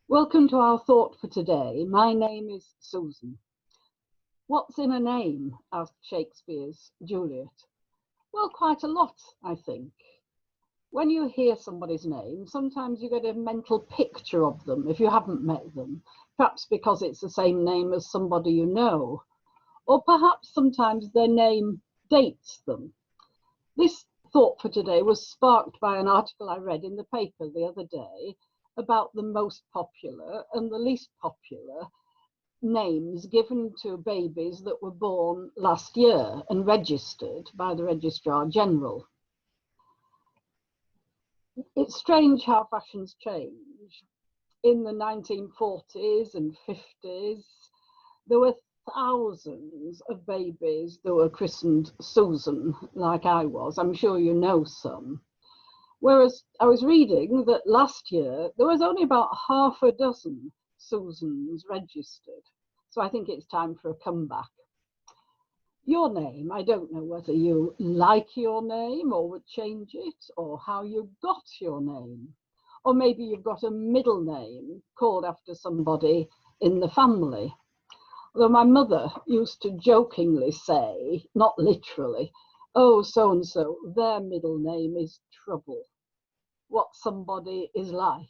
Welcome to our thought for today. My name is Susan. What's in a name? Asked Shakespeare's Juliet. Well, quite a lot, I think. When you hear somebody's name, sometimes you get a mental picture of them if you haven't met them, perhaps because it's the same name as somebody you know, or perhaps sometimes their name dates them. This thought for today was sparked by an article I read in the paper the other day about the most popular and the least popular names given to babies that were born last year and registered by the Registrar General. It's strange how fashions change. In the 1940s and 50s, there were thousands of babies that were christened Susan, like I was. I'm sure you know some. Whereas I was reading that last year there was only about half a dozen Susans registered. So I think it's time for a comeback. Your name, I don't know whether you like your name or would change it, or how you got your name. Or maybe you've got a middle name called after somebody in the family. Although my mother used to jokingly say, not literally, oh, so-and-so, their middle name is Trouble. What somebody is like,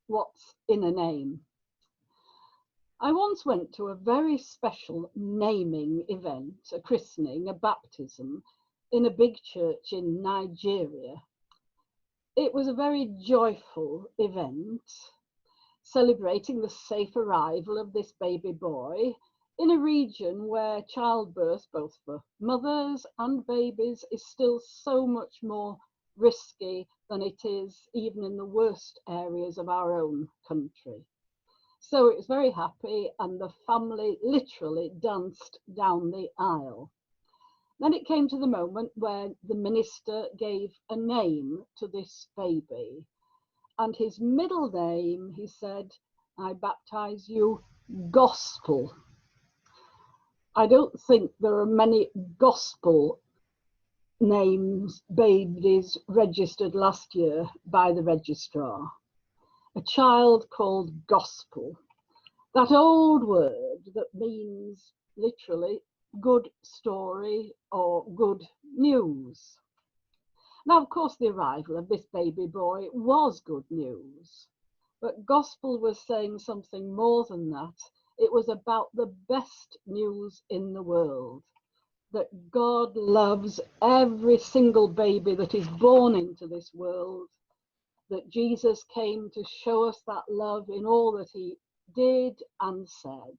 what's in a name. I once went to a very special naming event, a christening, a baptism, in a big church in Nigeria. It was a very joyful event, celebrating the safe arrival of this baby boy in a region where childbirth, both for mothers and babies, is still so much more risky than it is even in the worst areas of our own country. So it was very happy, and the family literally danced down the aisle. Then it came to the moment where the minister gave a name to this baby. And his middle name, he said, I baptize you Gospel. I don't think there are many Gospel names, babies registered last year by the registrar. A child called Gospel. That old word that means literally good story or good news. Now, of course, the arrival of this baby boy was good news, but Gospel was saying something more than that. It was about the best news in the world, that God loves every single baby that is born into this world, that Jesus came to show us that love in all that he did and said,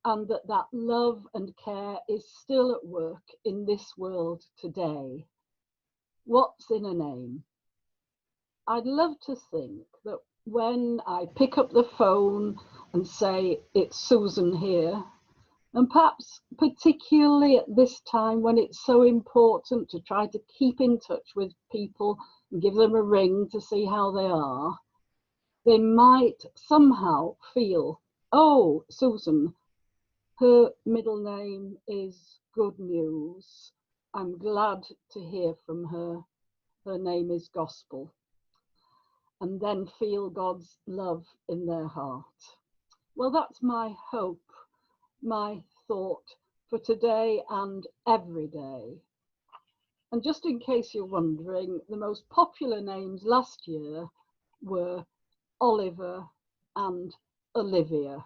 and that that love and care is still at work in this world today. What's in a name? I'd love to think that when I pick up the phone and say, it's Susan here, and perhaps particularly at this time when it's so important to try to keep in touch with people and give them a ring to see how they are, they might somehow feel, oh, Susan, her middle name is Good News. I'm glad to hear from her. Her name is Gospel. And then feel God's love in their heart. Well, that's my hope, my thought for today and every day. And just in case you're wondering, the most popular names last year were Oliver and Olivia.